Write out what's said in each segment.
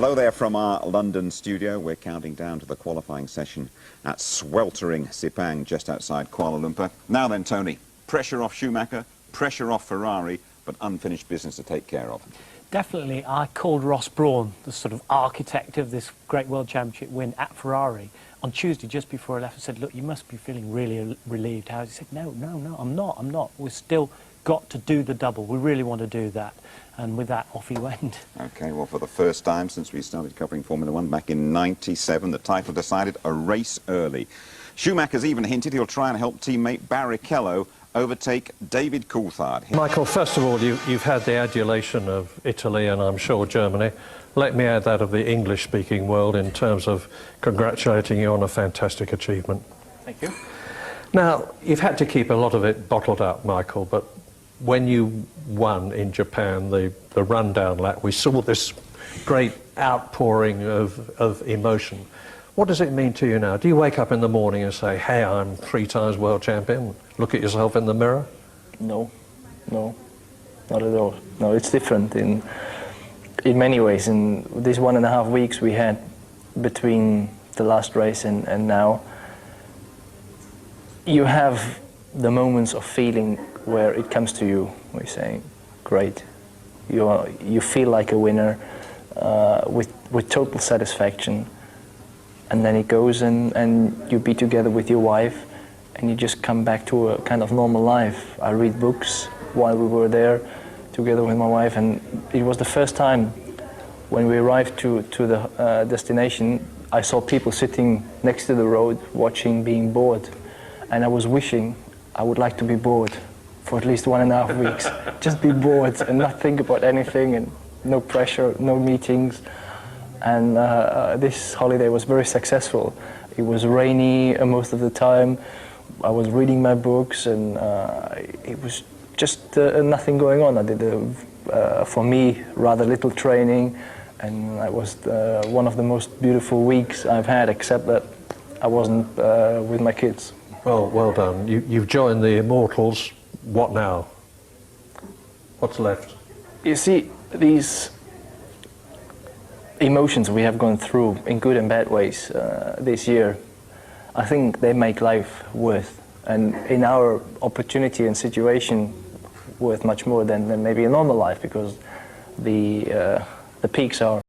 Hello there from our London studio. We're counting down to the qualifying session at sweltering Sepang just outside Kuala Lumpur. Now then, Tony, pressure off Schumacher, pressure off Ferrari, but unfinished business to take care of. Definitely. I called Ross Brawn, the sort of architect of this great World Championship win at Ferrari, on Tuesday just before I left and said, look, you must be feeling really relieved. He said, no, I'm not. We've still got to do the double. We really want to do that. And with that, off he went. OK, well, for the first time since we started covering Formula One back in '97, the title decided a race early. Schumacher's even hinted he'll try and help teammate Barrichello overtake David Coulthard. Michael, first of all, you've had the adulation of Italy and I'm sure Germany. Let me add that of the English-speaking world in terms of congratulating you on a fantastic achievement. Thank you. Now, you've had to keep a lot of it bottled up, Michael, but when you won in Japan, the rundown lap, we saw this great outpouring of emotion. What does it mean to you now? Do you wake up in the morning and say, hey, I'm 3 times world champion? Look at yourself in the mirror? No, not at all. No, it's different in many ways. In these 1.5 weeks we had between the last race and now, you have the moments of feeling where it comes to you, where you're saying, great, you feel like a winner with total satisfaction. And then it goes and you be together with your wife and you just come back to a kind of normal life. I read books while we were there together with my wife, and it was the first time when we arrived to the destination, I saw people sitting next to the road watching, being bored. And I was wishing I would like to be bored for at least 1.5 weeks. Just be bored and not think about anything, and no pressure, no meetings. And this holiday was very successful. It was rainy most of the time. I was reading my books, and it was just nothing going on. I did, for me, rather little training, and it was one of the most beautiful weeks I've had, except that I wasn't with my kids. Well done. You've joined the immortals. What now? What's left? You see, these emotions we have gone through in good and bad ways this year, I think they make life worth, and in our opportunity and situation, worth much more than maybe a normal life, because the peaks are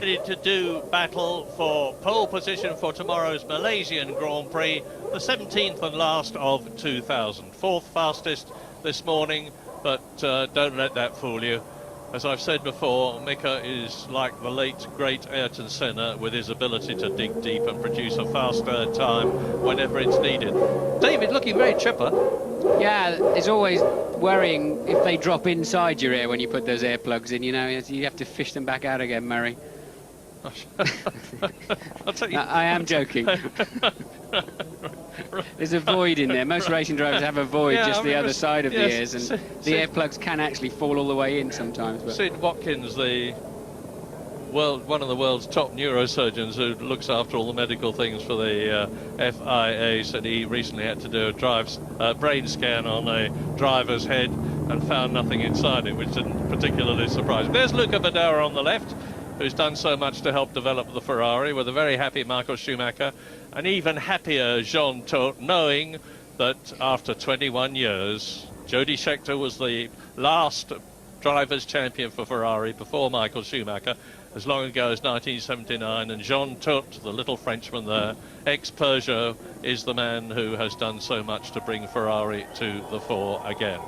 ready to do battle for pole position for tomorrow's Malaysian Grand Prix, the 17th and last of 2000. Fourth fastest this morning, but don't let that fool you. As I've said before, Mika is like the late, great Ayrton Senna with his ability to dig deep and produce a faster time whenever it's needed. David, looking very chipper. Yeah, it's always worrying if they drop inside your ear when you put those earplugs in, you know, you have to fish them back out again, Murray. I'll tell you. I am joking. There's a void in there. Most racing drivers have a void just the other side of the ears, and the earplugs can actually fall all the way in sometimes. But. Sid Watkins, one of the world's top neurosurgeons who looks after all the medical things for the FIA, said he recently had to do a brain scan on a driver's head and found nothing inside it, which didn't particularly surprise him. There's Luca Badera on the left, who's done so much to help develop the Ferrari, with a very happy Michael Schumacher, an even happier Jean Todt, knowing that after 21 years, Jody Scheckter was the last drivers' champion for Ferrari before Michael Schumacher, as long ago as 1979, and Jean Todt, the little Frenchman there, ex-Peugeot, is the man who has done so much to bring Ferrari to the fore again.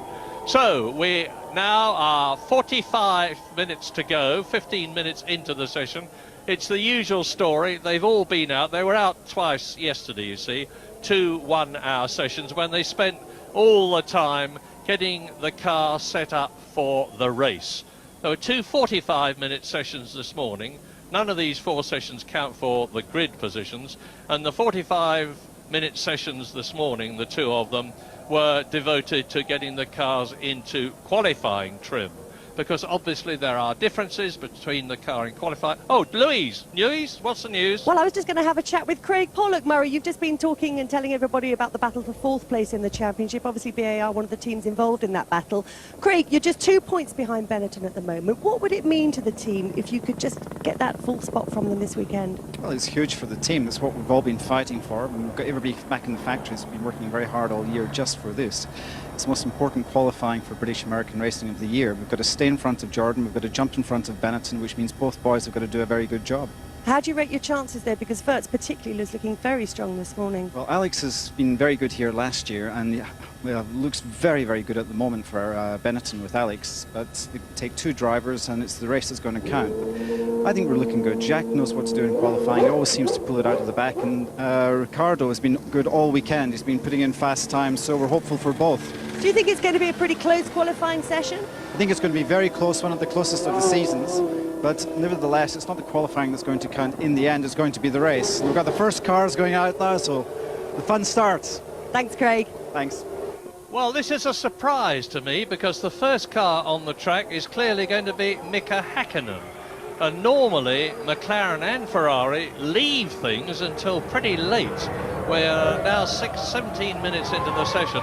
So we now are 45 minutes to go, 15 minutes into the session. It's the usual story. They've all been out. They were out twice yesterday, you see, 2 one-hour sessions when they spent all the time getting the car set up for the race. There were 2 45-minute sessions this morning. None of these 4 sessions count for the grid positions, and the 45-minute sessions this morning, the 2 of them, were devoted to getting the cars into qualifying trim, because obviously there are differences between the car and qualifying. Oh, Louise, what's the news? Well, I was just going to have a chat with Craig Pollock. Murray, you've just been talking and telling everybody about the battle for 4th place in the championship. Obviously, BAR, one of the teams involved in that battle. Craig, you're just 2 points behind Benetton at the moment. What would it mean to the team if you could just get that full spot from them this weekend? Well, it's huge for the team. That's what we've all been fighting for. We've got everybody back in the factories been working very hard all year just for this. It's the most important qualifying for British American racing of the year. We've got to stay in front of Jordan, we've got to jump in front of Benetton, which means both boys have got to do a very good job. How do you rate your chances there? Because Wirtz particularly is looking very strong this morning. Well, Alex has been very good here last year, and looks very, very good at the moment for Benetton with Alex. But they take 2 drivers, and it's the race that's going to count. I think we're looking good. Jack knows what to do in qualifying. He always seems to pull it out of the back. And Ricardo has been good all weekend. He's been putting in fast times, so we're hopeful for both. Do you think it's going to be a pretty close qualifying session? I think it's going to be very close, one of the closest of the seasons. But nevertheless, it's not the qualifying that's going to count in the end. It's going to be the race. We've got the first cars going out now, so the fun starts. Thanks, Craig. Thanks. Well, this is a surprise to me, because the first car on the track is clearly going to be Mika Häkkinen. And normally, McLaren and Ferrari leave things until pretty late. We're now 17 minutes into the session.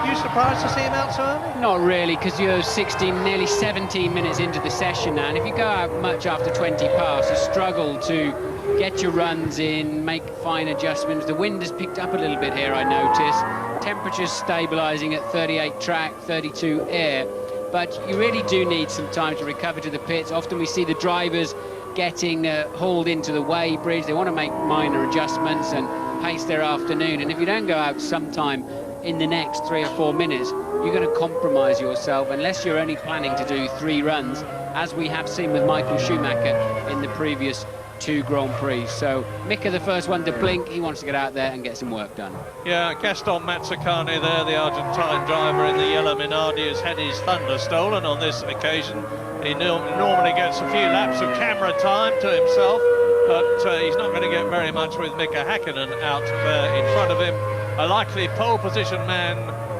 You surprised to see him out so early? Not really, because you're 16, nearly 17 minutes into the session now, and if you go out much after 20 past, you struggle to get your runs in, make fine adjustments. The wind has picked up a little bit here, I notice. Temperature's stabilising at 38 track, 32 air, but you really do need some time to recover to the pits. Often we see the drivers getting hauled into the weighbridge. They want to make minor adjustments and pace their afternoon, and if you don't go out sometime in the next 3 or 4 minutes, you're going to compromise yourself unless you're only planning to do 3 runs, as we have seen with Michael Schumacher in the previous 2 Grand Prix. So Mika, the first one to blink, he wants to get out there and get some work done. Yeah, Gaston Mazzacane there, the Argentine driver in the yellow Minardi, has had his thunder stolen on this occasion. He normally gets a few laps of camera time to himself, but he's not going to get very much with Mika Häkkinen out there in front of him. A likely pole position man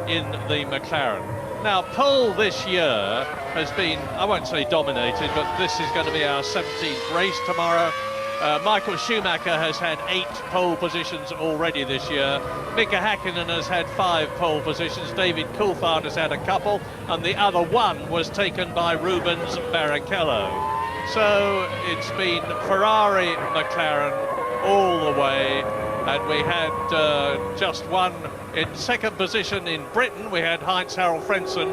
in the McLaren. Now, pole this year has been, I won't say dominated, but this is going to be our 17th race tomorrow. Michael Schumacher has had 8 pole positions already this year. Mika Häkkinen has had 5 pole positions. David Coulthard has had a couple, and the other one was taken by Rubens Barrichello. So it's been Ferrari, McLaren all the way. And we had just one in 2nd position in Britain. We had Heinz-Harald Frentzen,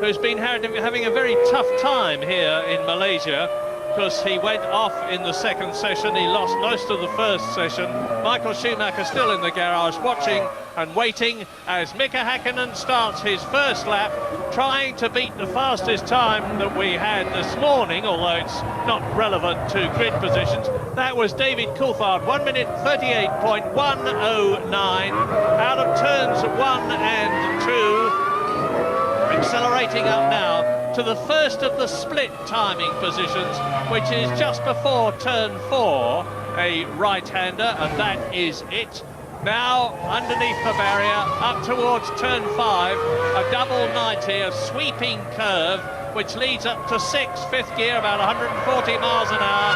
who's been having a very tough time here in Malaysia. because he went off in the second session. He lost most of the first session. Michael Schumacher still in the garage watching and waiting as Mika Häkkinen starts his first lap, trying to beat the fastest time that we had this morning, although it's not relevant to grid positions. That was David Coulthard, 1 minute 38.109 out of turns 1 and 2, accelerating up now to the first of the split timing positions, which is just before turn 4, a right-hander, and that is it. Now, underneath the barrier, up towards turn 5, a double 90, a sweeping curve, which leads up to 6th, 5th gear, about 140 miles an hour.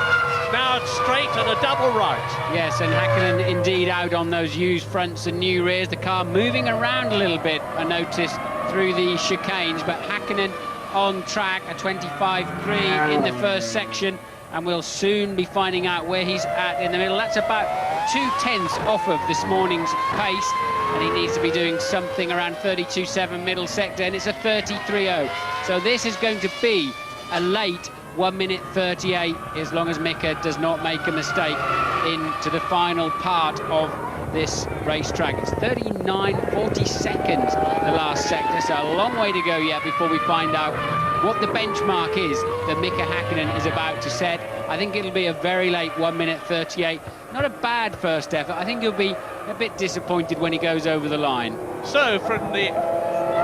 Now it's straight and a double right. Yes, and Häkkinen indeed out on those used fronts and new rears. The car moving around a little bit, I noticed, through the chicanes, but Häkkinen on track, a 25.3 in the first section, and we'll soon be finding out where he's at in the middle. That's about 2/10 off of this morning's pace, and he needs to be doing something around 32.7 middle sector, and it's a 33.0. So this is going to be a late 1 minute 38, as long as Mika does not make a mistake into the final part of this racetrack. It's 39.40 seconds, the last sector, so a long way to go yet before we find out what the benchmark is that Mika Häkkinen is about to set. I think it'll be a very late 1 minute 38. Not a bad first effort. I think he'll be a bit disappointed when he goes over the line. So from the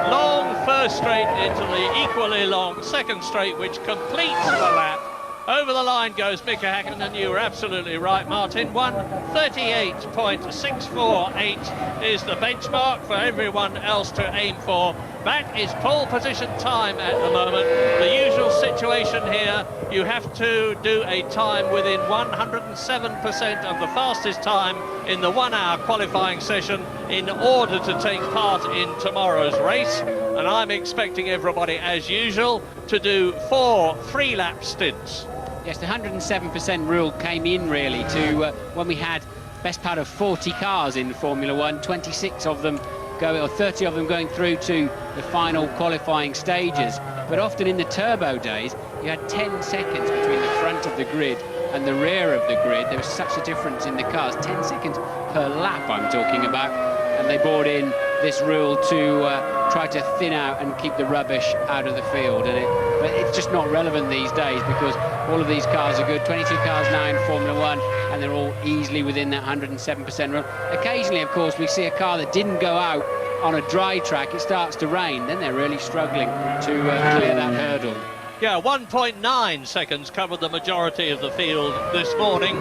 long first straight into the equally long second straight, which completes the lap, over the line goes Mika Häkkinen, and you were absolutely right, Martin. 1:38.648 is the benchmark for everyone else to aim for. That is pole position time at the moment. The usual situation here, you have to do a time within 107% of the fastest time in the 1 hour qualifying session in order to take part in tomorrow's race. And I'm expecting everybody, as usual, to do 4 3-lap stints. Yes, the 107% rule came in really to when we had best part of 40 cars in Formula One, 26 of them or 30 of them going through to the final qualifying stages. But often in the turbo days, you had 10 seconds between the front of the grid and the rear of the grid. There was such a difference in the cars, 10 seconds per lap I'm talking about, and they brought in this rule to try to thin out and keep the rubbish out of the field. But it's just not relevant these days because all of these cars are good. 22 cars now in Formula One, and they're all easily within that 107% rule. Occasionally, of course, we see a car that didn't go out on a dry track. It starts to rain, then they're really struggling to clear that hurdle. Yeah, 1.9 seconds covered the majority of the field this morning.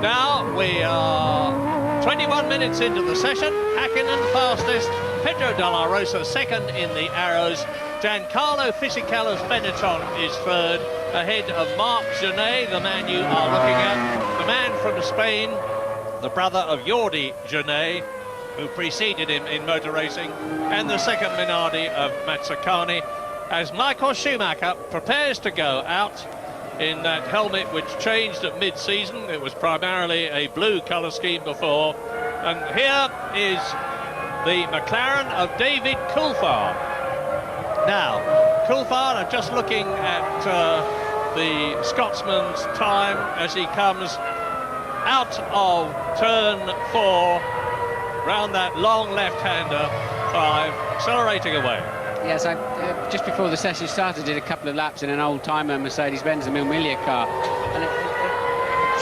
Now we are 21 minutes into the session. Häkkinen fastest, Pedro de la Rosa second in the arrows. Giancarlo Fisichella Benetton is third, ahead of Marc Genet, the man you are looking at, the man from Spain, the brother of Jordi Genet, who preceded him in motor racing, and the second Minardi of Mazzacane, as Michael Schumacher prepares to go out in that helmet which changed at mid-season. It was primarily a blue colour scheme before. And here is the McLaren of David Coulthard. Now, Coulthard, I'm just looking at the Scotsman's time as he comes out of turn 4, round that long left-hander 5, accelerating away. Yes, I just before the session started, did a couple of laps in an old-timer Mercedes-Benz, a Mil Miglia car, and it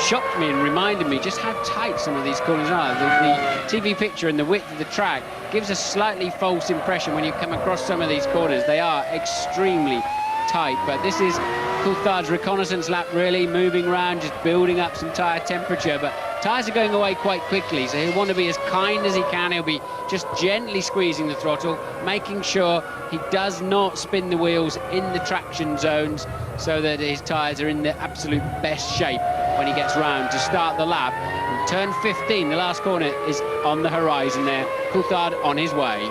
shocked me and reminded me just how tight some of these corners are. The TV picture and the width of the track gives a slightly false impression when you come across some of these corners. They are extremely tight, but this is Coulthard's reconnaissance lap, really moving around, just building up some tyre temperature, but tyres are going away quite quickly, so he'll want to be as kind as he can. He'll be just gently squeezing the throttle, making sure he does not spin the wheels in the traction zones so that his tyres are in the absolute best shape when he gets round to start the lap. And turn 15, the last corner, is on the horizon there. Coulthard on his way.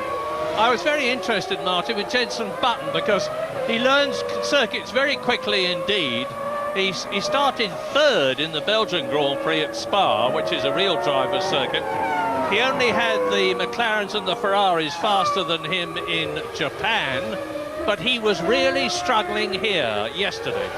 I was very interested, Martin, with Jenson Button because he learns circuits very quickly indeed. He started third in the Belgian Grand Prix at Spa, which is a real driver's circuit. He only had the McLarens and the Ferraris faster than him in Japan, but he was really struggling here yesterday.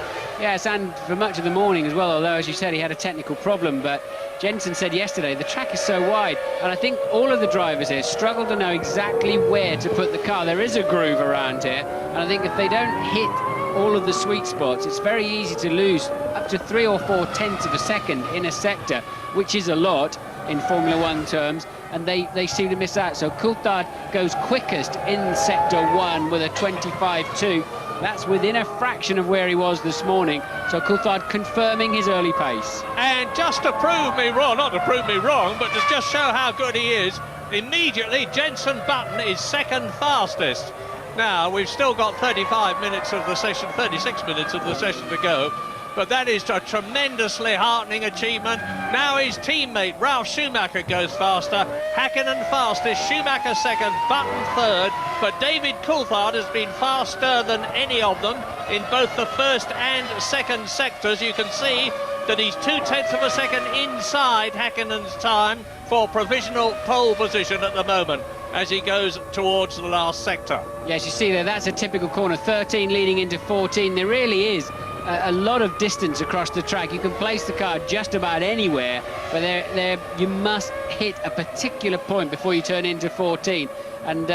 Yes, and for much of the morning as well, although, as you said, he had a technical problem. But Jensen said yesterday, the track is so wide, and I think all of the drivers here struggle to know exactly where to put the car. There is a groove around here, and I think if they don't hit all of the sweet spots, it's very easy to lose up to 3 or 4 tenths of a second in a sector, which is a lot in Formula One terms, and they seem to miss out. So Coulthard goes quickest in Sector 1 with a 25.2. That's within a fraction of where he was this morning. So Coulthard confirming his early pace. And just to prove me wrong, not to prove me wrong, but to just show how good he is, immediately Jenson Button is second fastest. Now, we've still got 35 minutes of the session, 36 minutes of the session to go, but that is a tremendously heartening achievement. Now his teammate, Ralf Schumacher, goes faster. Häkkinen fastest, Schumacher second, Button third, but David Coulthard has been faster than any of them in both the first and second sectors. You can see that he's 2 tenths of a second inside Häkkinen's time for provisional pole position at the moment as he goes towards the last sector. Yes, you see there, that's a typical corner, 13 leading into 14. There really is a lot of distance across the track. You can place the car just about anywhere, but there you must hit a particular point before you turn into 14. And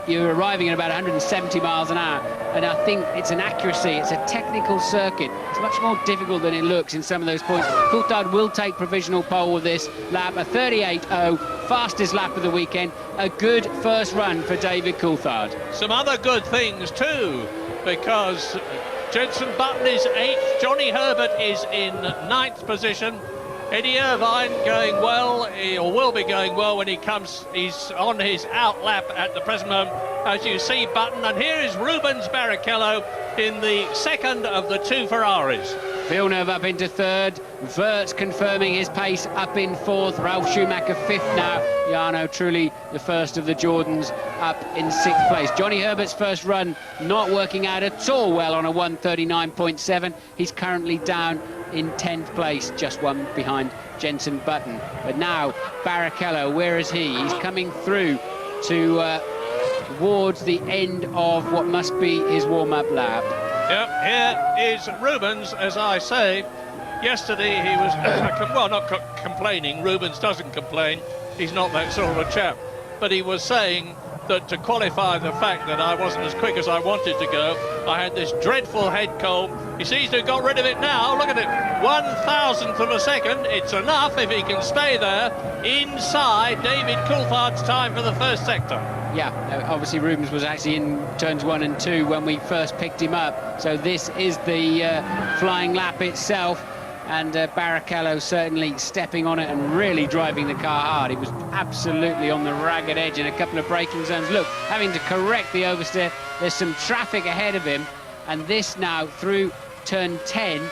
you're arriving at about 170 miles an hour. And I think it's an accuracy, it's a technical circuit. It's much more difficult than it looks in some of those points. Coulthard will take provisional pole with this lap, a 38.0, fastest lap of the weekend. A good first run for David Coulthard. Some other good things too, because Jenson Button is 8th, Johnny Herbert is in 9th position. Eddie Irvine going well, or will be going well when he comes. He's on his out lap at the present moment, as you see Button. And here is Rubens Barrichello in the second of the 2 Ferraris. Villeneuve up into 3rd, Wirtz confirming his pace up in 4th, Ralf Schumacher 5th now, Jarno Trulli, the first of the Jordans, up in 6th place. Johnny Herbert's first run not working out at all well on a 1:39.7. He's currently down in 10th place, just one behind Jenson Button. But now Barrichello, where is he? He's coming through towards the end of what must be his warm-up lap. Yep, here is Rubens, as I say. Yesterday he was, well, not complaining. Rubens doesn't complain. He's not that sort of a chap. But he was saying that to qualify the fact that I wasn't as quick as I wanted to go, I had this dreadful head cold. He seems to have got rid of it now. Look at it, 1,000th of a second. It's enough if he can stay there inside David Coulthard's time for the first sector. Yeah, obviously Rubens was actually in turns 1 and 2 when we first picked him up. So this is the flying lap itself. And Barrichello certainly stepping on it and really driving the car hard. He was absolutely on the ragged edge in a couple of braking zones. Look, having to correct the oversteer. There's some traffic ahead of him. And this now through turn 10.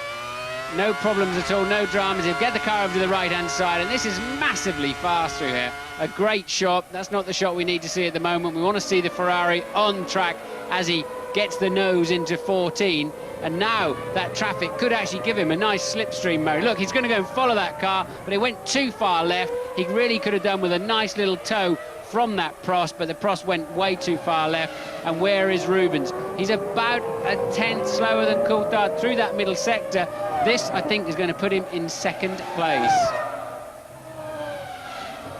No problems at all, no dramas. He'll get the car over to the right-hand side. And this is massively fast through here. A great shot. That's not the shot we need to see at the moment. We want to see the Ferrari on track as he gets the nose into 14. And now that traffic could actually give him a nice slipstream, Murray. Look, he's going to go and follow that car, but it went too far left. He really could have done with a nice little toe from that Prost, but the Prost went way too far left. And where is Rubens? He's about a tenth slower than Coulthard through that middle sector. This, I think, is going to put him in 2nd place.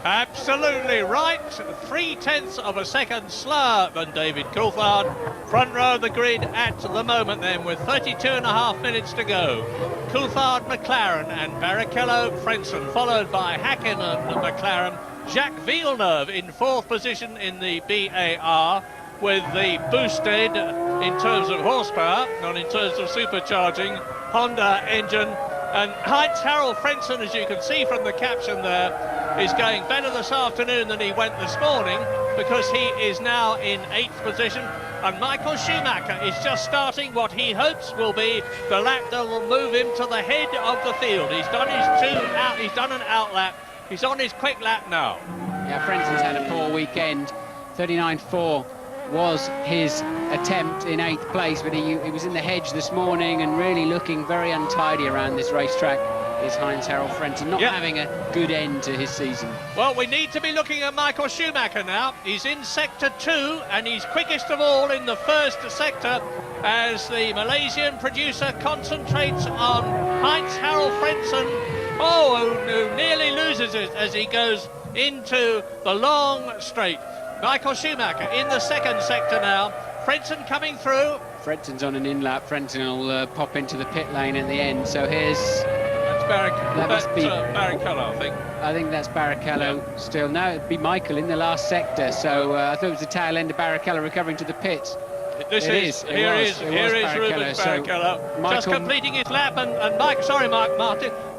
Absolutely right. 0.3 of a second slower than David Coulthard. Front row of the grid at the moment then, with 32.5 minutes to go. Coulthard, McLaren, and Barrichello, Frentzen, followed by Häkkinen, McLaren. Jacques Villeneuve in 4th position in the BAR, with the boosted, in terms of horsepower, not in terms of supercharging, Honda engine. And Heinz-Harald Frentzen, as you can see from the caption there, is going better this afternoon than he went this morning, because he is now in 8th position. And Michael Schumacher is just starting what he hopes will be the lap that will move him to the head of the field. He's done his he's done an out lap. He's on his quick lap now. Yeah, Frentzen's had a poor weekend. 39.4 was his attempt in 8th place, but he was in the hedge this morning and really looking very untidy around this racetrack. is Heinz-Harald Frentzen, not having a good end to his season. Well, we need to be looking at Michael Schumacher now. He's in sector 2, and he's quickest of all in the first sector as the Malaysian producer concentrates on Heinz-Harald Frentzen. Who nearly loses it as he goes into the long straight. Michael Schumacher in the second sector now. Frentzen coming through. Frentzen's on an in-lap. Frentzen will pop into the pit lane at the end. So here's... That's Barrichello, I think. I think that's Barrichello still. No, it'd be Michael in the last sector. So I thought it was the tail end of Barrichello recovering to the pits. Here is Rubens Barrichello, just completing his lap, and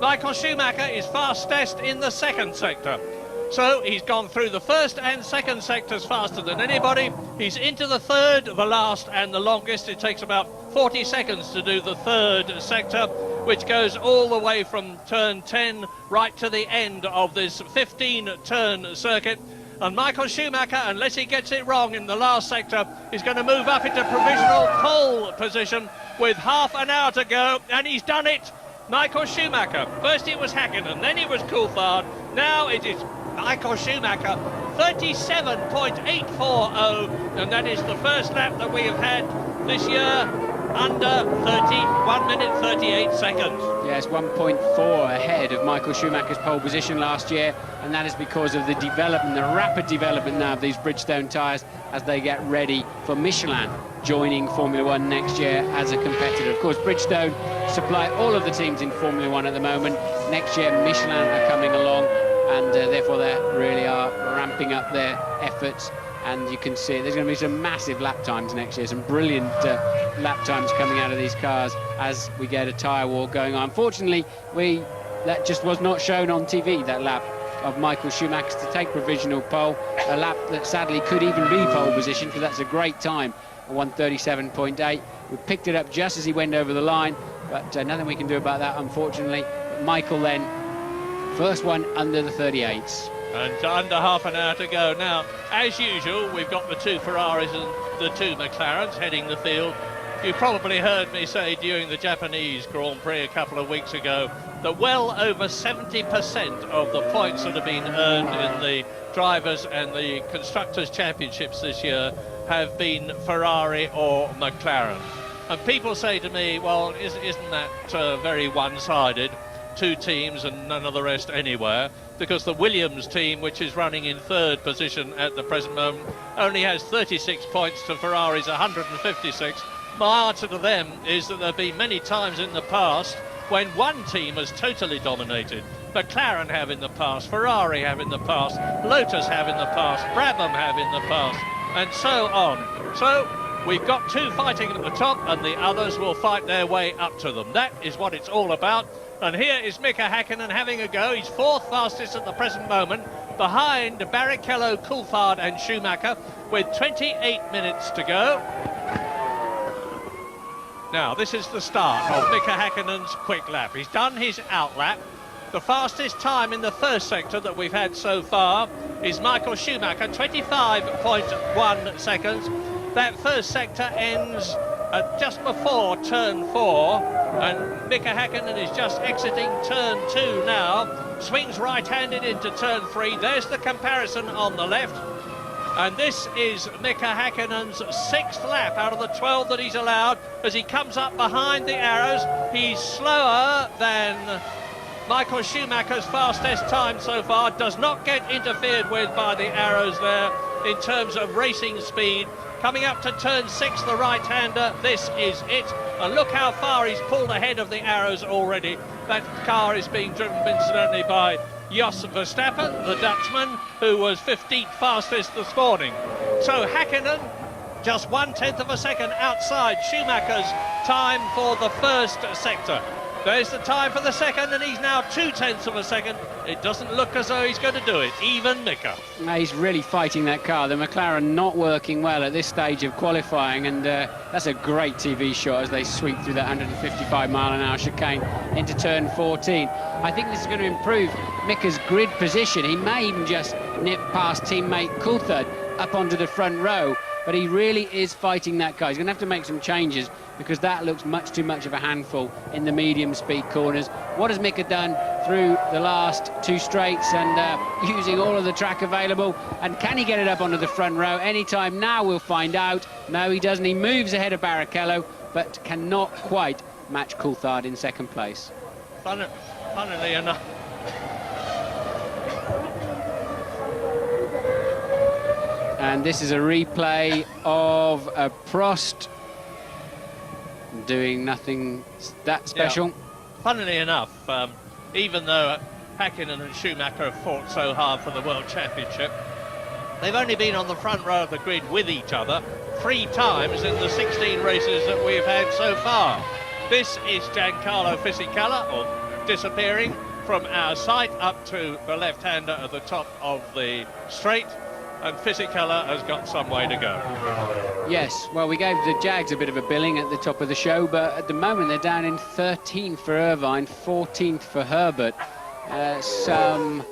Michael Schumacher is fastest in the second sector. So he's gone through the first and second sectors faster than anybody. He's into the third, the last and the longest. It takes about 40 seconds to do the third sector, which goes all the way from turn 10 right to the end of this 15-turn circuit. And Michael Schumacher, unless he gets it wrong in the last sector, is going to move up into provisional pole position with half an hour to go, and he's done it. Michael Schumacher. First it was Häkkinen, then it was Coulthard. Now it is Michael Schumacher, 37.840, and that is the first lap that we have had this year under 1 minute 38 seconds. Yes, 1.4 ahead of Michael Schumacher's pole position last year, and that is because of the development, the rapid development now of these Bridgestone tyres as they get ready for Michelin joining Formula One next year as a competitor. Of course, Bridgestone supply all of the teams in Formula One at the moment. Next year, Michelin are coming along, and therefore they really are ramping up their efforts. And you can see there's going to be some massive lap times next year, some brilliant lap times coming out of these cars as we get a tyre war going on. Unfortunately, that just was not shown on TV, that lap of Michael Schumacher to take provisional pole, a lap that sadly could even be pole position, because that's a great time, 1:37.8. We picked it up just as he went over the line, but nothing we can do about that, unfortunately. Michael then, first one under the 38s. And under half an hour to go. Now, as usual, we've got the two Ferraris and the two McLarens heading the field. You probably heard me say during the Japanese Grand Prix a couple of weeks ago that well over 70% of the points that have been earned in the Drivers' and the Constructors' Championships this year have been Ferrari or McLaren. And people say to me, well, isn't that very one-sided? Two teams and none of the rest anywhere, because the Williams team, which is running in third position at the present moment, only has 36 points to Ferrari's 156. My answer to them is that there have been many times in the past when one team has totally dominated. McLaren have in the past, Ferrari have in the past, Lotus have in the past, Brabham have in the past, and so on. So we've got two fighting at the top, and the others will fight their way up to them. That is what it's all about. And here is Mika Häkkinen having a go. He's fourth fastest at the present moment, behind Barrichello, Coulthard and Schumacher, with 28 minutes to go. Now, this is the start of Mika Häkkinen's quick lap. He's done his out lap. The fastest time in the first sector that we've had so far is Michael Schumacher, 25.1 seconds. That first sector ends just before turn 4, and Mika Häkkinen is just exiting turn 2 now. Swings right-handed into turn 3. There's the comparison on the left. And this is Mika Häkkinen's 6th lap out of the 12 that he's allowed as he comes up behind the arrows. He's slower than Michael Schumacher's fastest time so far, does not get interfered with by the arrows there in terms of racing speed. Coming up to turn 6, the right-hander, this is it. And look how far he's pulled ahead of the arrows already. That car is being driven incidentally by Jos Verstappen, the Dutchman, who was 15th fastest this morning. So Häkkinen, just 1/10 of a second outside Schumacher's time for the first sector. There's the time for the second, and he's now 2/10 of a second. It doesn't look as though he's going to do it, even Mika. He's really fighting that car. The McLaren not working well at this stage of qualifying, and that's a great TV shot as they sweep through that 155-mile-an-hour chicane into turn 14. I think this is going to improve Mika's grid position. He may even just nip past teammate Coulthard up onto the front row but he really is fighting that car. He's going to have to make some changes because that looks much too much of a handful in the medium speed corners. What has Mika done through the last 2 straights and using all of the track available? And can he get it up onto the front row anytime now? We'll find out. No, he doesn't. He moves ahead of Barrichello, but cannot quite match Coulthard in second place. Funnily enough, and this is a replay of Prost doing nothing that special. Yeah. Funnily enough, even though Häkkinen and Schumacher have fought so hard for the World Championship, they've only been on the front row of the grid with each other 3 times in the 16 races that we've had so far. This is Giancarlo Fisichella, or disappearing from our sight up to the left-hander at the top of the straight, and Fisichella has got some way to go. Yes, well, we gave the Jags a bit of a billing at the top of the show, but at the moment they're down in 13th for Irvine, 14th for Herbert, some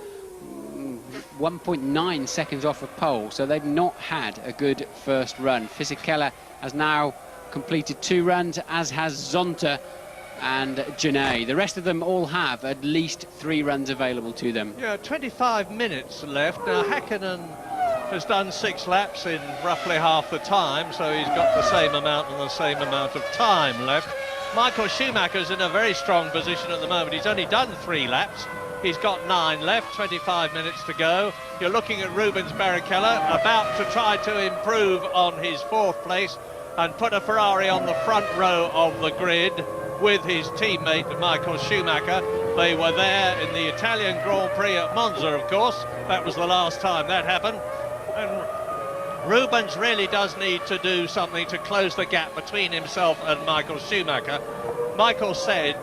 1.9 seconds off of pole, so they've not had a good first run. Fisichella has now completed 2 runs, as has Zonta and Genet. The rest of them all have at least 3 runs available to them. Yeah, 25 minutes left. Now, Häkkinen has done 6 laps in roughly half the time, so he's got the same amount and the same amount of time left. Michael Schumacher's in a very strong position at the moment. He's only done 3 laps. He's got 9 left, 25 minutes to go. You're looking at Rubens Barrichello, about to try to improve on his 4th place and put a Ferrari on the front row of the grid with his teammate Michael Schumacher. They were there in the Italian Grand Prix at Monza, of course. That was the last time that happened. And Rubens really does need to do something to close the gap between himself and Michael Schumacher. Michael said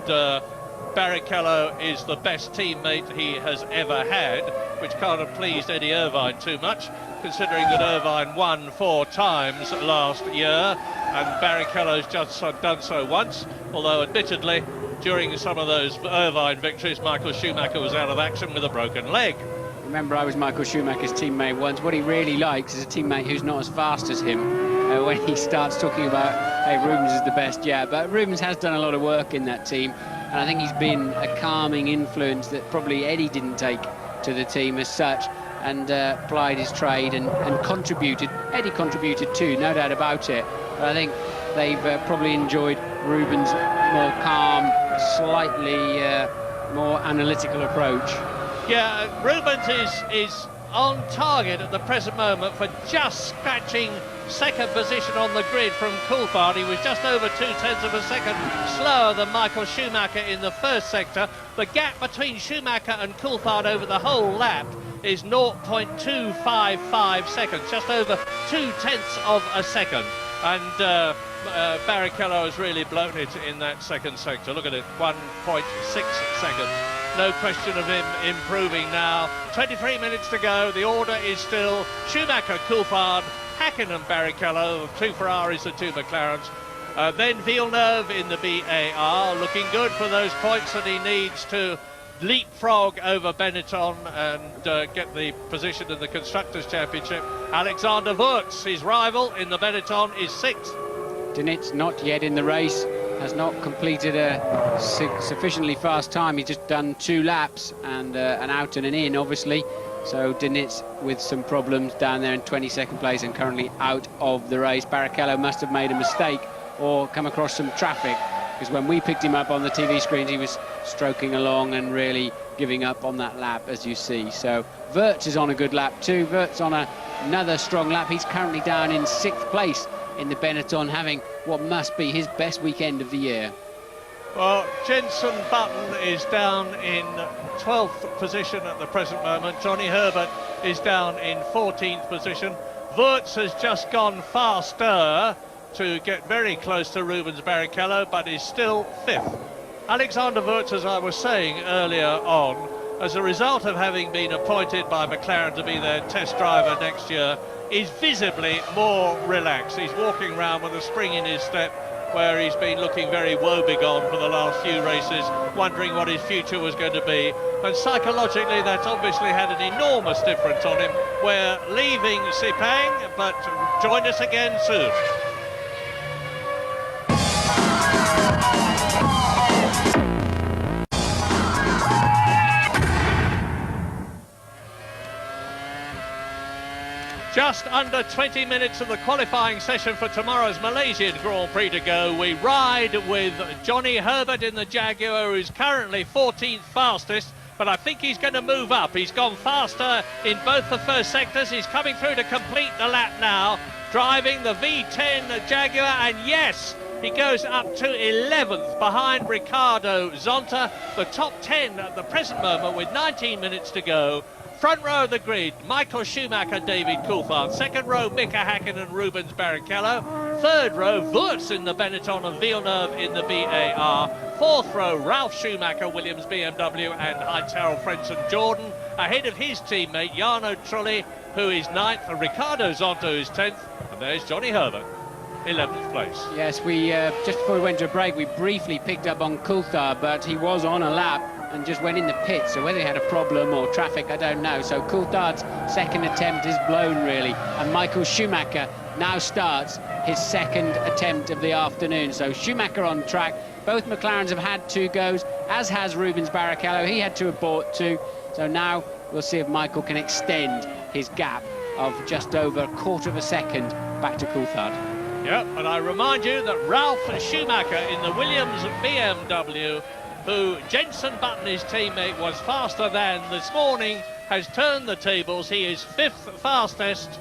Barrichello is the best teammate he has ever had, which kind of pleased Eddie Irvine too much, considering that Irvine won 4 times last year and Barrichello's just done so once, although admittedly during some of those Irvine victories Michael Schumacher was out of action with a broken leg. Remember, I was Michael Schumacher's teammate once. What he really likes is a teammate who's not as fast as him. When he starts talking about, hey, Rubens is the best, yeah, but Rubens has done a lot of work in that team, and I think he's been a calming influence that probably Eddie didn't take to the team as such, and plied his trade and contributed. Eddie contributed too, no doubt about it, but I think they've probably enjoyed Rubens' more calm, slightly more analytical approach. Yeah, Rubens is on target at the present moment for just scratching second position on the grid from Coulthard. He was just over 0.2 of a second slower than Michael Schumacher in the first sector. The gap between Schumacher and Coulthard over the whole lap is 0.255 seconds, just over 0.2 of a second. And Barrichello has really blown it in that second sector. Look at it, 1.6 seconds. No question of him improving now. 23 minutes to go. The order is still Schumacher, Coulthard, Häkkinen, Barrichello, 2 Ferraris and 2 McLarens. Then Villeneuve in the BAR, looking good for those points that he needs to leapfrog over Benetton and get the position in the Constructors' Championship. Alexander Wurz, his rival in the Benetton, is 6th. Dinitz not yet in the race, has not completed a sufficiently fast time. He's just done 2 laps and an out and an in, obviously. So Dinitz with some problems down there in 22nd place and currently out of the race. Barrichello must have made a mistake or come across some traffic, because when we picked him up on the TV screens, he was stroking along and really giving up on that lap, as you see. So Wurz is on a good lap too. Wurz on another strong lap. He's currently down in 6th place in the Benetton, having what must be his best weekend of the year. Well, Jenson Button is down in 12th position at the present moment. Johnny Herbert is down in 14th position. Wurz has just gone faster to get very close to Rubens Barrichello, but is still 5th. Alexander Wurz, as I was saying earlier on, as a result of having been appointed by McLaren to be their test driver next year, is visibly more relaxed. He's walking around with a spring in his step, where he's been looking very woebegone for the last few races, wondering what his future was going to be. And psychologically, that's obviously had an enormous difference on him. We're leaving Sepang, but join us again soon. Just under 20 minutes of the qualifying session for tomorrow's Malaysian Grand Prix to go. We ride with Johnny Herbert in the Jaguar, who's currently 14th fastest, but I think he's going to move up. He's gone faster in both the first sectors. He's coming through to complete the lap now, driving the V10 Jaguar, and yes, he goes up to 11th behind Ricardo Zonta. The top 10 at the present moment with 19 minutes to go. Front row of the grid, Michael Schumacher, David Coulthard. Second row, Mika Häkkinen, Rubens Barrichello. Third row, Wurz in the Benetton and Villeneuve in the BAR. Fourth row, Ralf Schumacher, Williams BMW, and Heinz-Harald Frentzen Jordan. Ahead of his teammate, Jarno Trulli, who is 9th, and Ricardo Zonta, who is 10th. And there's Johnny Herbert, 11th place. Yes, we just before we went to a break, we briefly picked up on Coulthard, but he was on a lap and just went in the pit, so whether he had a problem or traffic, I don't know. So Coulthard's second attempt is blown, really, and Michael Schumacher now starts his second attempt of the afternoon. So Schumacher on track. Both McLarens have had 2 goes, as has Rubens Barrichello. He had to abort 2, so now we'll see if Michael can extend his gap of just over a quarter of a second back to Coulthard. Yep, and I remind you that Ralf Schumacher in the Williams BMW, who Jenson Button, his teammate, was faster than this morning, has turned the tables. He is 5th fastest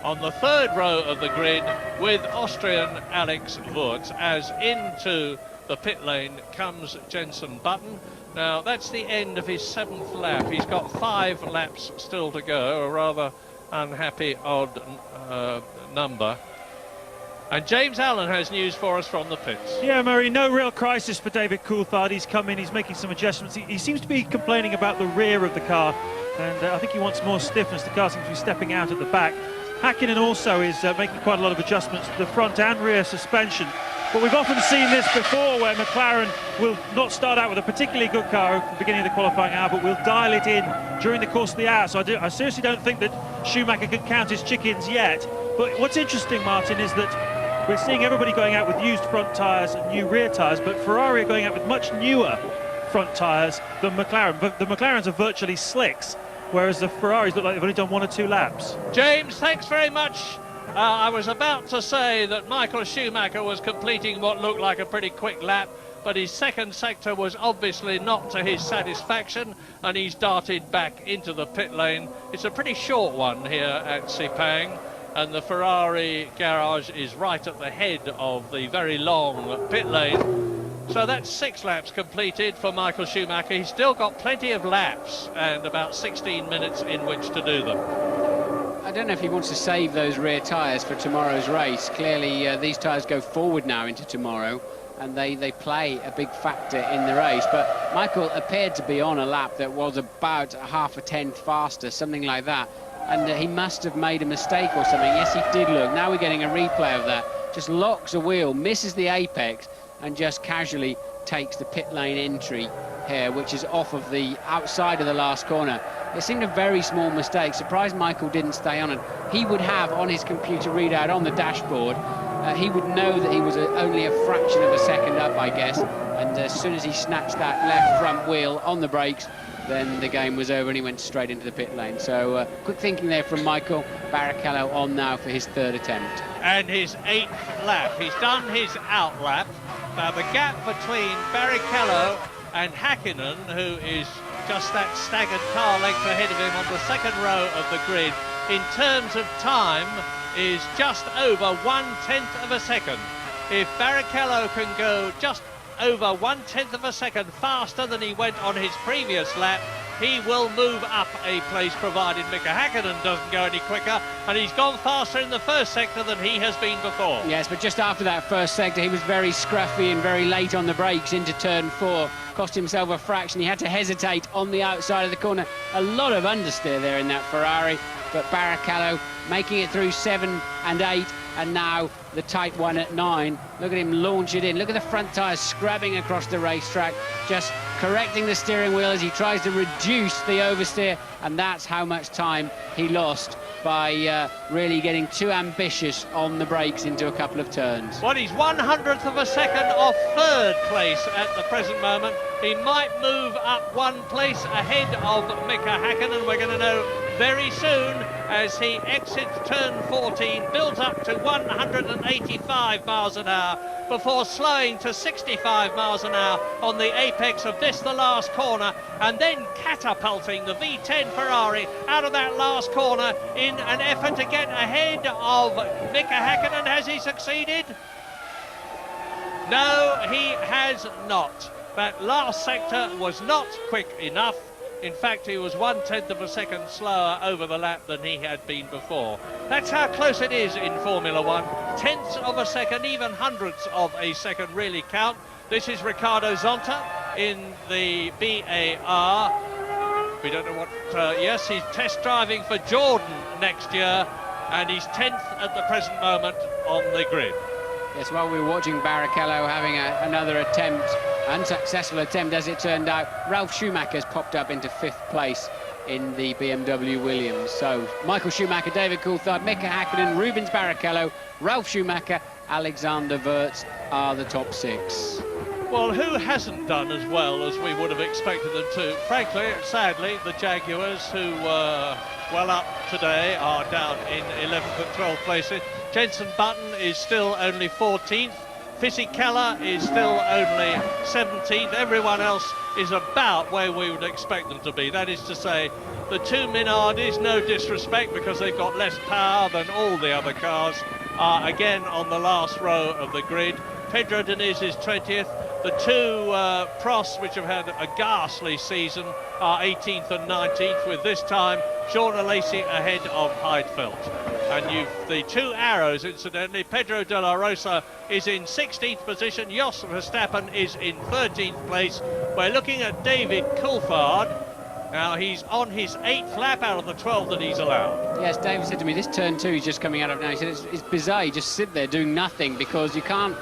on the third row of the grid with Austrian Alex Wurz, as into the pit lane comes Jenson Button. Now, that's the end of his 7th lap. He's got 5 laps still to go, a rather unhappy odd number. And James Allen has news for us from the pits. Yeah, Murray, no real crisis for David Coulthard. He's come in, he's making some adjustments. He seems to be complaining about the rear of the car, and I think he wants more stiffness. The car seems to be stepping out at the back. Häkkinen also is making quite a lot of adjustments to the front and rear suspension. But we've often seen this before, where McLaren will not start out with a particularly good car at the beginning of the qualifying hour, but will dial it in during the course of the hour. So I seriously don't think that Schumacher can count his chickens yet. But what's interesting, Martin, is that we're seeing everybody going out with used front tyres and new rear tyres, but Ferrari are going out with much newer front tyres than McLaren. But the McLarens are virtually slicks, whereas the Ferraris look like they've only done 1 or 2 laps. James, thanks very much. I was about to say that Michael Schumacher was completing what looked like a pretty quick lap, but his second sector was obviously not to his satisfaction, and he's darted back into the pit lane. It's a pretty short one here at Sepang, and the Ferrari garage is right at the head of the very long pit lane. So that's 6 laps completed for Michael Schumacher. He's still got plenty of laps and about 16 minutes in which to do them. I don't know if he wants to save those rear tyres for tomorrow's race. Clearly, these tyres go forward now into tomorrow, and they play a big factor in the race. But Michael appeared to be on a lap that was about half a tenth faster, something like that. And he must have made a mistake or something. Yes, he did look. Now we're getting a replay of that. Just locks a wheel, misses the apex, and just casually takes the pit lane entry here, which is off of the outside of the last corner. It seemed a very small mistake. Surprised Michael didn't stay on it. He would have on his computer readout on the dashboard, he would know that he was only a fraction of a second up, I guess. And as soon as he snatched that left front wheel on the brakes, then the game was over and he went straight into the pit lane. So quick thinking there from Michael. Barrichello on now for his 3rd attempt. And his 8th lap. He's done his out lap. Now the gap between Barrichello and Häkkinen, who is just that staggered car length ahead of him on the 2nd row of the grid, in terms of time, is just over 1/10 of a second. If Barrichello can go just over 1/10 of a second faster than he went on his previous lap, he will move up a place, provided Mika Häkkinen doesn't go any quicker, and he's gone faster in the first sector than he has been before. Yes, but just after that first sector, he was very scruffy and very late on the brakes into turn 4. Cost himself a fraction. He had to hesitate on the outside of the corner. A lot of understeer there in that Ferrari, but Barrichello making it through 7 and 8, and now the tight one at 9. Look at him launch it in. Look at the front tyres scrabbing across the racetrack, just correcting the steering wheel as he tries to reduce the oversteer, and that's how much time he lost by really getting too ambitious on the brakes into a couple of turns. Well, he's 1/100th of a second off 3rd place at the present moment. He might move up 1 place ahead of Mika Häkkinen. We're going to know very soon as he exits turn 14, builds up to 185 miles an hour before slowing to 65 miles an hour on the apex of this, the last corner, and then catapulting the V10 Ferrari out of that last corner in an effort to get ahead of Mika Häkkinen. Has he succeeded? No, he has not. That last sector was not quick enough. In fact, he was 1/10 of a second slower over the lap than he had been before. That's how close it is in Formula One. Tenths of a second, even hundredths of a second really count. This is Ricardo Zonta in the BAR. We don't know what... yes, he's test driving for Jordan next year, and he's 10th at the present moment on the grid. Yes, while we were watching Barrichello having another attempt, unsuccessful attempt as it turned out, Ralf Schumacher's popped up into 5th place in the BMW Williams. So Michael Schumacher, David Coulthard, Mika Häkkinen, Rubens Barrichello, Ralf Schumacher, Alexander Wurz are the top 6. Well, who hasn't done as well as we would have expected them to? Frankly, sadly, the Jaguars, who were well up today, are down in 11th and 12th places. Jenson Button is still only 14th. Fisichella is still only 17th. Everyone else is about where we would expect them to be. That is to say, the two Minardis, no disrespect because they've got less power than all the other cars, are again on the last row of the grid. Pedro Diniz is 20th. The two Prosts, which have had a ghastly season, are 18th and 19th, with this time Sean Alesi ahead of Heidfeld. And the two arrows, incidentally, Pedro de la Rosa is in 16th position, Jos Verstappen is in 13th place. We're looking at David Coulthard. Now, he's on his 8th lap out of the 12 that he's allowed. Yes, David said to me, this turn 2 he's just coming out of now. He said it's bizarre, you just sit there doing nothing because you can't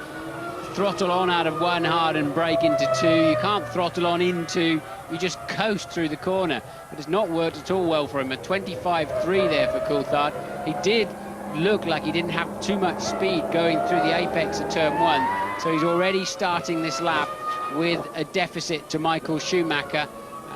throttle on out of 1 hard and brake into 2. You can't throttle on into, you just coast through the corner. But it's not worked at all well for him. A 25.3 there for Coulthard. He did look like he didn't have too much speed going through the apex of turn 1. So he's already starting this lap with a deficit to Michael Schumacher.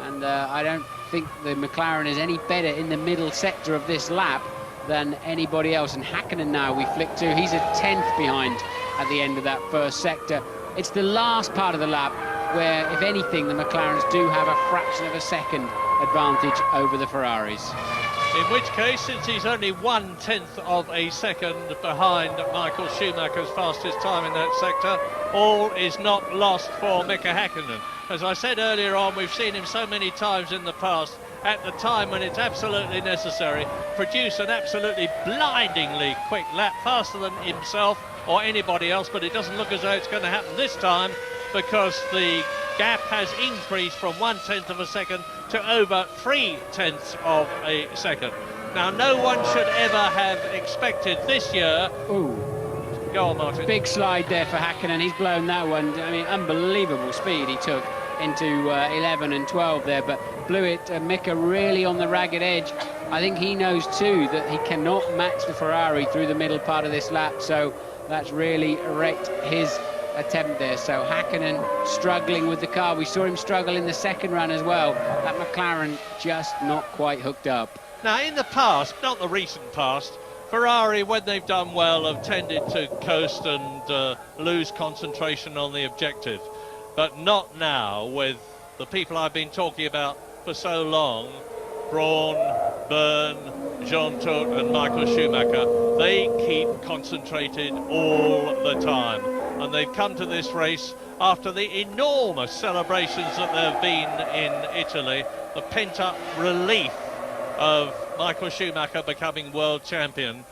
And I don't think the McLaren is any better in the middle sector of this lap than anybody else. And Häkkinen now we flick to, he's a 10th behind at the end of that first sector. It's the last part of the lap where, if anything, the McLarens do have a fraction of a second advantage over the Ferraris. In which case, since he's only 1/10 of a second behind Michael Schumacher's fastest time in that sector, all is not lost for Mika Häkkinen. As I said earlier on, we've seen him so many times in the past, at the time when it's absolutely necessary, produce an absolutely blindingly quick lap, faster than himself or anybody else, but it doesn't look as though it's going to happen this time because the gap has increased from 1/10 of a second to over 3/10 of a second. Now, no one should ever have expected this year... Ooh. Go on, Martin. Big slide there for Häkkinen. He's blown that one. I mean, unbelievable speed he took into 11 and 12 there, but blew it. Mika really on the ragged edge. I think he knows too that he cannot match the Ferrari through the middle part of this lap, so that's really wrecked his attempt there. So Häkkinen struggling with the car. We saw him struggle in the second run as well. That McLaren just not quite hooked up. Now, in the past, not the recent past, Ferrari, when they've done well, have tended to coast and lose concentration on the objective. But not now, with the people I've been talking about for so long, Brawn, Byrne, Jean Todt and Michael Schumacher. They keep concentrated all the time. And they've come to this race after the enormous celebrations that there have been in Italy, the pent-up relief of Michael Schumacher becoming world champion,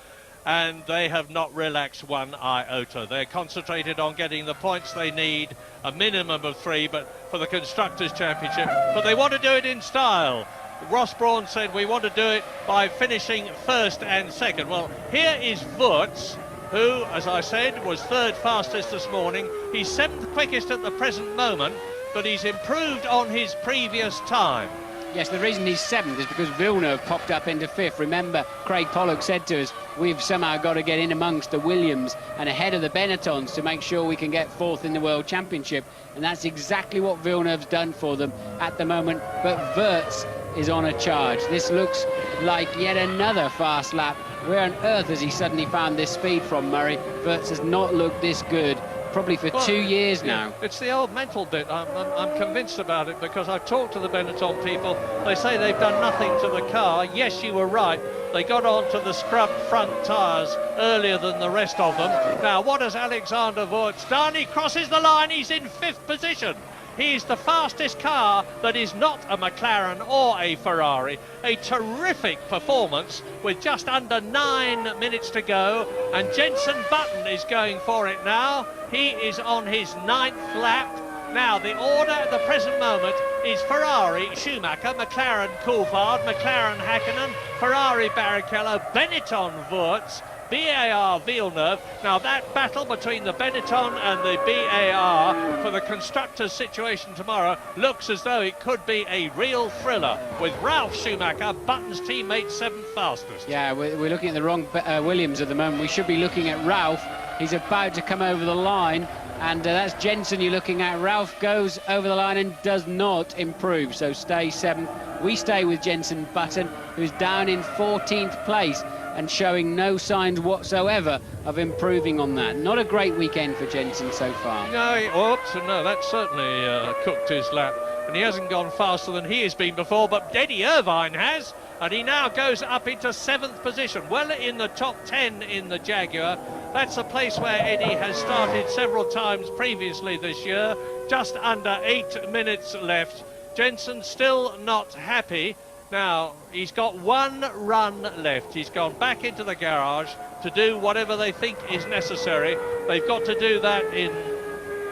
and they have not relaxed one iota. They're concentrated on getting the points they need, a minimum of 3, but for the Constructors' Championship. But they want to do it in style. Ross Brawn said we want to do it by finishing first and second. Well, here is Wurz, who, as I said, was third fastest this morning. He's 7th quickest at the present moment, but he's improved on his previous time. Yes, the reason he's 7th is because Villeneuve popped up into 5th. Remember, Craig Pollock said to us, we've somehow got to get in amongst the Williams and ahead of the Benettons to make sure we can get 4th in the World Championship. And that's exactly what Villeneuve's done for them at the moment. But Wirtz is on a charge. This looks like yet another fast lap. Where on earth has he suddenly found this speed from, Murray? Wirtz has not looked this good probably for 2 years now. It's the old mental bit. I'm convinced about it because I've talked to the Benetton people. They say they've done nothing to the car. Yes, you were right. They got onto the scrubbed front tyres earlier than the rest of them. Now, what has Alexander Wirtz done? He crosses the line. He's in 5th position. He's the fastest car that is not a McLaren or a Ferrari. A terrific performance with just under 9 minutes to go. And Jenson Button is going for it now. He is on his 9th lap. Now, the order at the present moment is Ferrari, Schumacher, McLaren, Coulthard, McLaren, Hakkinen, Ferrari, Barrichello, Benetton, Wirtz, BAR, Villeneuve. Now, that battle between the Benetton and the BAR for the constructors' situation tomorrow looks as though it could be a real thriller, with Ralf Schumacher, Button's teammate, 7th fastest. Yeah, we're looking at the wrong Williams at the moment. We should be looking at Ralf. He's about to come over the line, and that's Jenson you're looking at. Ralf goes over the line and does not improve, so stay 7th. We stay with Jenson Button, who's down in 14th place and showing no signs whatsoever of improving on that. Not a great weekend for Jenson so far. No, that certainly cooked his lap, and he hasn't gone faster than he has been before, but Eddie Irvine has, and he now goes up into 7th position, well in the top 10 in the Jaguar. That's a place where Eddie has started several times previously this year. Just under 8 minutes left. Jenson still not happy. Now, he's got 1 run left. He's gone back into the garage to do whatever they think is necessary. They've got to do that in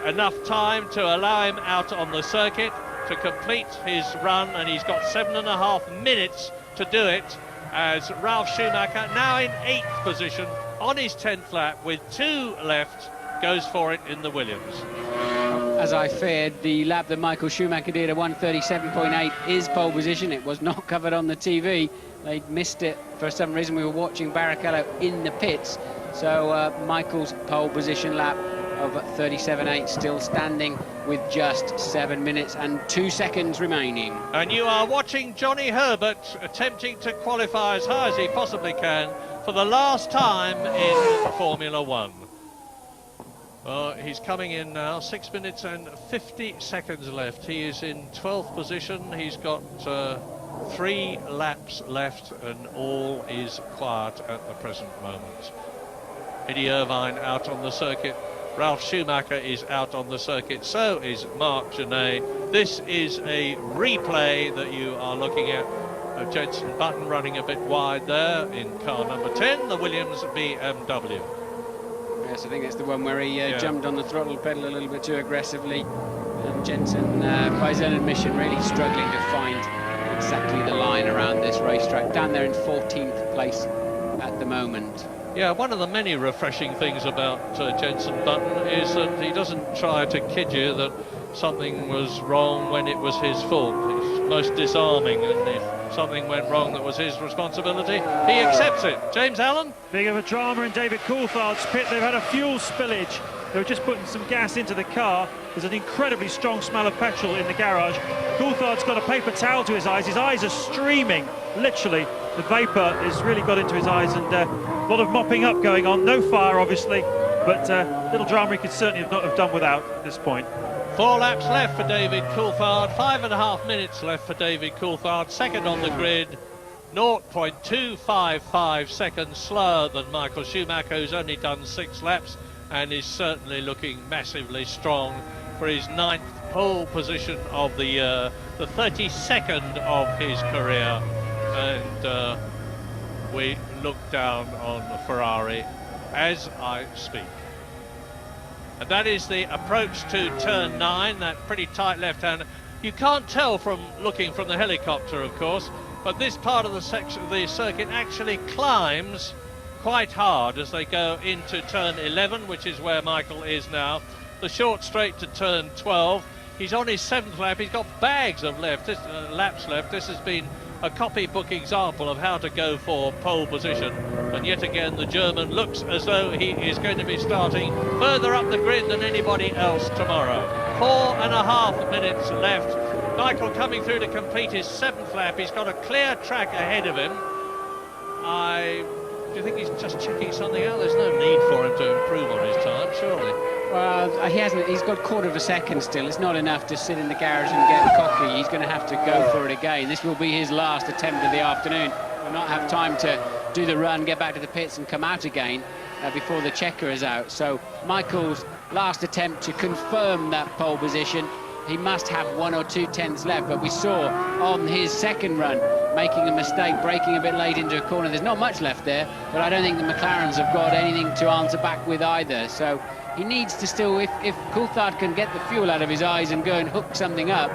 enough time to allow him out on the circuit to complete his run, and he's got 7.5 minutes to do it, as Ralf Schumacher, now in 8th position on his 10th lap with 2 left, goes for it in the Williams. As I feared, the lap that Michael Schumacher did at 1:37.8 is pole position. It was not covered on the TV. They missed it for some reason. We were watching Barrichello in the pits. So Michael's pole position lap of 37.8 still standing with just 7 minutes and 2 seconds remaining. And you are watching Johnny Herbert attempting to qualify as high as he possibly can for the last time in Formula One. He's coming in now, 6 minutes and 50 seconds left. He is in 12th position. He's got 3 laps left, and all is quiet at the present moment. Eddie Irvine out on the circuit. Ralf Schumacher is out on the circuit. So is Marc Genet. This is a replay that you are looking at. Jenson Button running a bit wide there in car number 10, the Williams BMW. Yes, I think it's the one where he jumped on the throttle pedal a little bit too aggressively. And Jenson, by his own admission, really struggling to find exactly the line around this racetrack. Down there in 14th place at the moment. Yeah, one of the many refreshing things about Jenson Button is that he doesn't try to kid you that something was wrong when it was his fault. He's most disarming, and if something went wrong that was his responsibility, he accepts it. James Allen? Big of a drama in David Coulthard's pit. They've had a fuel spillage. They were just putting some gas into the car. There's an incredibly strong smell of petrol in the garage. Coulthard's got a paper towel to his eyes. His eyes are streaming, literally. The vapour has really got into his eyes, and a lot of mopping up going on. No fire, obviously, but little drama he could certainly not have done without at this point. 4 laps left for David Coulthard, 5.5 minutes left for David Coulthard, second on the grid, 0.255 seconds slower than Michael Schumacher, who's only done 6 laps and is certainly looking massively strong for his 9th pole position of the year, the 32nd of his career. And we look down on Ferrari as I speak. And that is the approach to turn 9, that pretty tight left-hander. You can't tell from looking from the helicopter, of course, but this part of the section of the circuit actually climbs quite hard as they go into turn 11, which is where Michael is now. The short straight to turn 12. He's on his 7th lap. He's got bags of laps left. This has been a copybook example of how to go for pole position. And yet again, the German looks as though he is going to be starting further up the grid than anybody else tomorrow. 4.5 minutes left. Michael coming through to complete his 7th lap. He's got a clear track ahead of him. Do you think he's just checking something out? There's no need for him to improve on his time, surely. Well, he hasn't. He's got 1/4 of a second still. It's not enough to sit in the garage and get cocky. He's going to have to go for it again. This will be his last attempt of the afternoon. He'll not have time to do the run, get back to the pits and come out again before the checker is out. So Michael's last attempt to confirm that pole position. He must have 1 or 2 tenths left, but we saw on his second run making a mistake, braking a bit late into a corner. There's not much left there, but I don't think the McLarens have got anything to answer back with either. So he needs to still, if Coulthard can get the fuel out of his eyes and go and hook something up,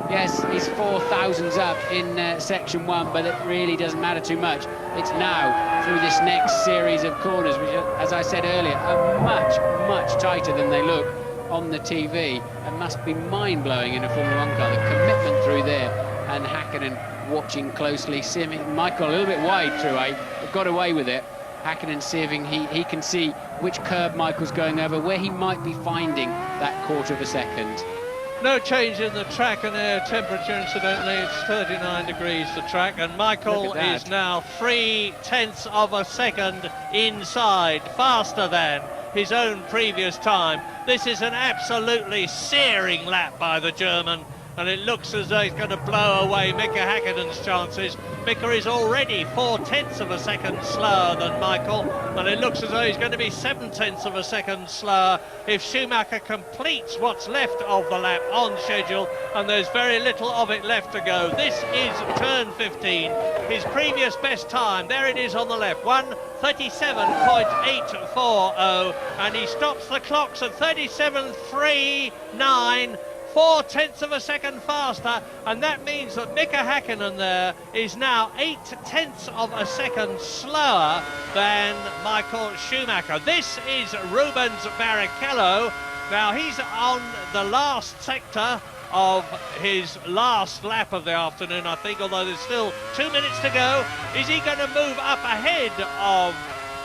yes, he's 4 thousandths up in section 1, but it really doesn't matter too much. It's now through this next series of corners, which, as I said earlier, are much, much tighter than they look on the TV, and must be mind-blowing in a Formula 1 car. The commitment through there, and Hakkinen watching closely, seeing Michael a little bit wide through, but got away with it. Hakkinen seeing he can see which curb Michael's going over, where he might be finding that 1/4 of a second. No change in the track and air temperature, incidentally. It's 39 degrees, the track, and Michael is now 0.3 of a second inside, faster than his own previous time. This is an absolutely searing lap by the German, and it looks as though he's going to blow away Mika Häkkinen's chances. Mika is already 0.4 of a second slower than Michael, and it looks as though he's going to be 0.7 of a second slower if Schumacher completes what's left of the lap on schedule, and there's very little of it left to go. This is turn 15, his previous best time. There it is on the left, 1:37.840, and he stops the clocks at 37.39. 0.4 of a second faster, and that means that Mika Häkkinen there is now 0.8 of a second slower than Michael Schumacher. This is Rubens Barrichello. Now he's on the last sector of his last lap of the afternoon, I think, although there's still 2 minutes to go. Is he going to move up ahead of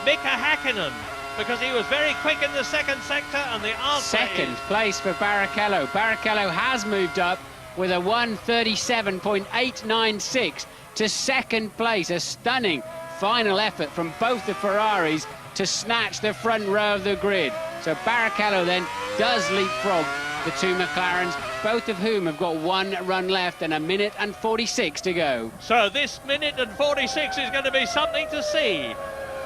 Mika Häkkinen? Because he was very quick in the second sector, and the answer Second place for Barrichello. Barrichello has moved up with a 1:37.896 to second place. A stunning final effort from both the Ferraris to snatch the front row of the grid. So Barrichello then does leapfrog the 2 McLarens, both of whom have got 1 run left and 1:46 to go. So this 1:46 is going to be something to see.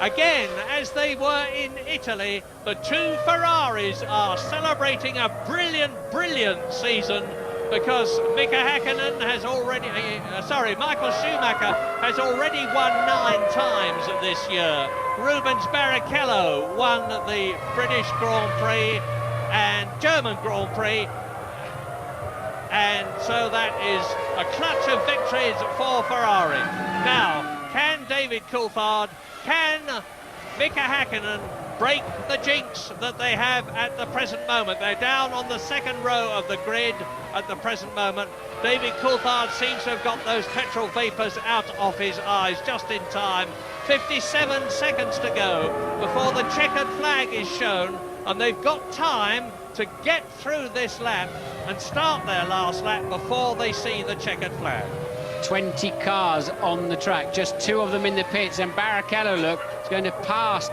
Again, as they were in Italy, the 2 Ferraris are celebrating a brilliant, brilliant season, because Mika Häkkinen has already, Michael Schumacher has already won 9 times this year. Rubens Barrichello won the British Grand Prix and German Grand Prix, and so that is a clutch of victories for Ferrari. Now, can David Coulthard, can Mika Häkkinen break the jinx that they have at the present moment? They're down on the second row of the grid at the present moment. David Coulthard seems to have got those petrol vapours out of his eyes just in time. 57 seconds to go before the checkered flag is shown, and they've got time to get through this lap and start their last lap before they see the checkered flag. 20 cars on the track, just 2 of them in the pits, and Barrichello, look, is going to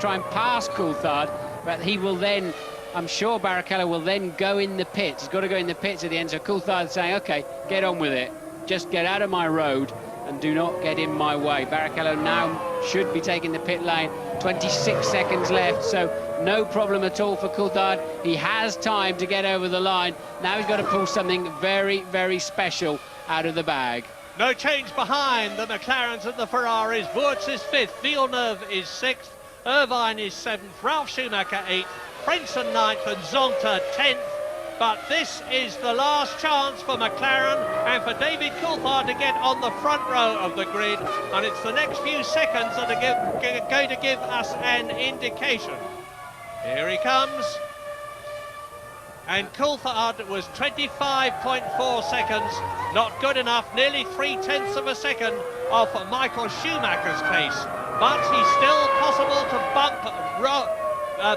try and pass Coulthard, but he will then, I'm sure Barrichello will then go in the pits. He's got to go in the pits at the end, so Coulthard's saying, okay, get on with it, just get out of my road and do not get in my way. Barrichello now should be taking the pit lane, 26 seconds left, so no problem at all for Coulthard. He has time to get over the line. Now he's got to pull something very, very special out of the bag. No change behind the McLarens and the Ferraris. Wurz is 5th, Villeneuve is 6th, Irvine is 7th, Ralf Schumacher 8th, Frentzen 9th and Zonta 10th. But this is the last chance for McLaren and for David Coulthard to get on the front row of the grid, and it's the next few seconds that are going to give us an indication. Here he comes. And Coulthard was 25.4 seconds, not good enough, nearly 0.3 of a second off Michael Schumacher's pace. But he's still possible to bump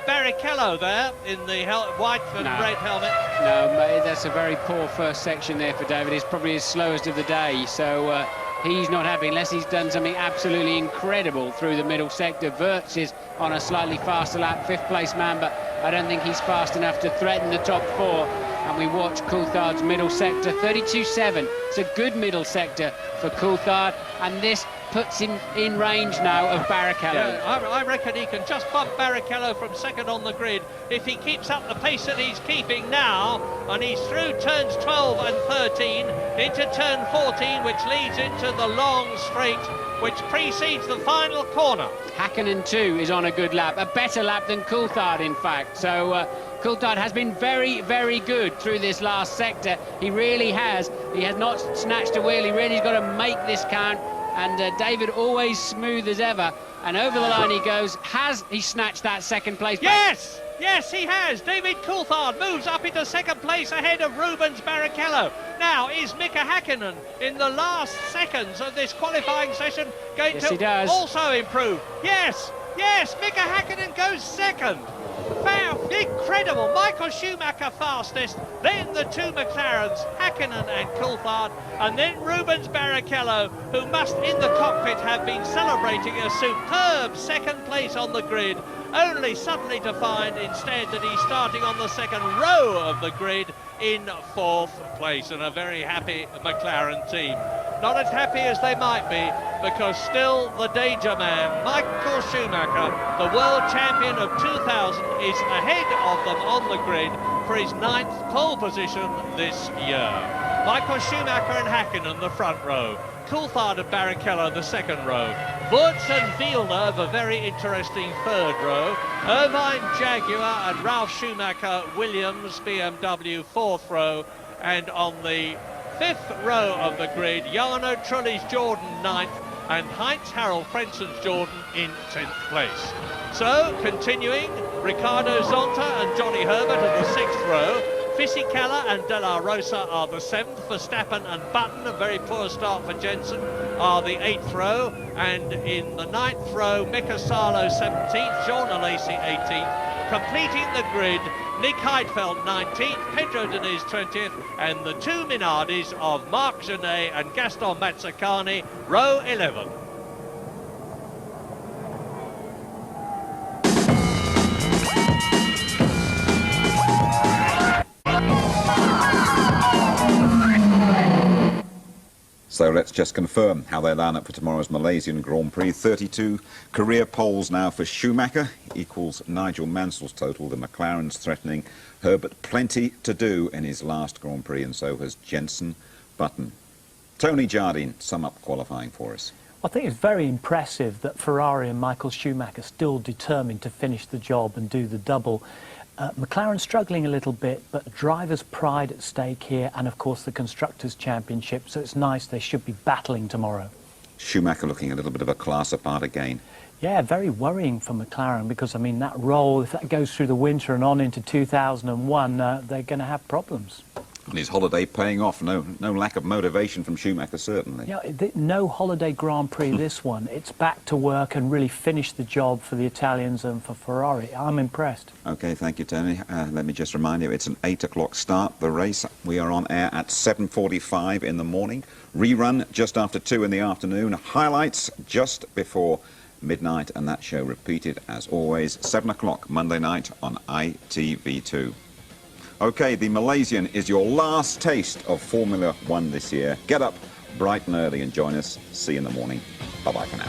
Barrichello there in the white and red helmet. No, that's a very poor first section there for David. It's probably his slowest of the day, so he's not happy unless he's done something absolutely incredible through the middle sector. Wirtz is on a slightly faster lap, 5th place man, but I don't think he's fast enough to threaten the top 4. And we watch Coulthard's middle sector, 32.7. It's a good middle sector for Coulthard, and this puts him in range now of Barrichello. Yeah, I reckon he can just bump Barrichello from second on the grid if he keeps up the pace that he's keeping now, and he's through turns 12 and 13 into turn 14, which leads into the long straight which precedes the final corner. Hakkinen too is on a good lap, a better lap than Coulthard in fact, so Coulthard has been very, very good through this last sector. He really has. He has not snatched a wheel. He really's got to make this count. And David always smooth as ever. And over the line he goes. Has he snatched that second place back? Yes! Yes, he has. David Coulthard moves up into second place ahead of Rubens Barrichello. Now, is Mika Hakkinen in the last seconds of this qualifying session going to also improve? Yes! Yes, Mika Hakkinen goes second. Incredible. Michael Schumacher fastest, then the two McLarens, Hakkinen and Coulthard, and then Rubens Barrichello, who must in the cockpit have been celebrating a superb second place on the grid, only suddenly to find instead that he's starting on the second row of the grid in 4th place, and a very happy McLaren team. Not as happy as they might be, because still the danger man, Michael Schumacher, the world champion of 2000, is ahead of them on the grid for his 9th pole position this year. Michael Schumacher and Hakkinen the front row, Coulthard and Barrichello the second row, Wirtz and Villeneuve a very interesting 3rd row, Irvine Jaguar and Ralf Schumacher Williams BMW 4th row, and on the 5th row of the grid, Jarno Trulli's Jordan 9th and Heinz Harald Frenzen's Jordan in 10th place. So, continuing, Ricardo Zonta and Johnny Herbert in the 6th row, Fisichella and De La Rosa are the 7th, Verstappen and Button, a very poor start for Jensen, are the 8th row, and in the 9th row, Mika Salo 17th, Jean Alesi 18th, completing the grid, Nick Heidfeld 19th, Pedro Diniz 20th, and the two Minardis of Marc Genet and Gaston Mazzacani, row 11. So let's just confirm how they line up for tomorrow's Malaysian Grand Prix. 32 career poles now for Schumacher, equals Nigel Mansell's total. The McLaren's threatening Herbert plenty to do in his last Grand Prix, and so has Jensen Button. Tony Jardine, sum up qualifying for us. I think it's very impressive that Ferrari and Michael Schumacher still determined to finish the job and do the double. McLaren struggling a little bit, but driver's pride at stake here, and of course the Constructors' Championship, so it's nice. They should be battling tomorrow. Schumacher looking a little bit of a class apart again. Yeah, very worrying for McLaren, because, I mean, that role, if that goes through the winter and on into 2001, they're going to have problems. And his holiday paying off. No lack of motivation from Schumacher, certainly. Yeah, no holiday Grand Prix this one. It's back to work and really finish the job for the Italians and for Ferrari. I'm impressed. OK, thank you, Tony. Let me just remind you, it's an 8 o'clock start, the race. We are on air at 7:45 in the morning. Rerun just after 2 in the afternoon. Highlights just before midnight, and that show repeated, as always, 7 o'clock Monday night on ITV2. OK, the Malaysian is your last taste of Formula One this year. Get up bright and early and join us. See you in the morning. Bye-bye for now.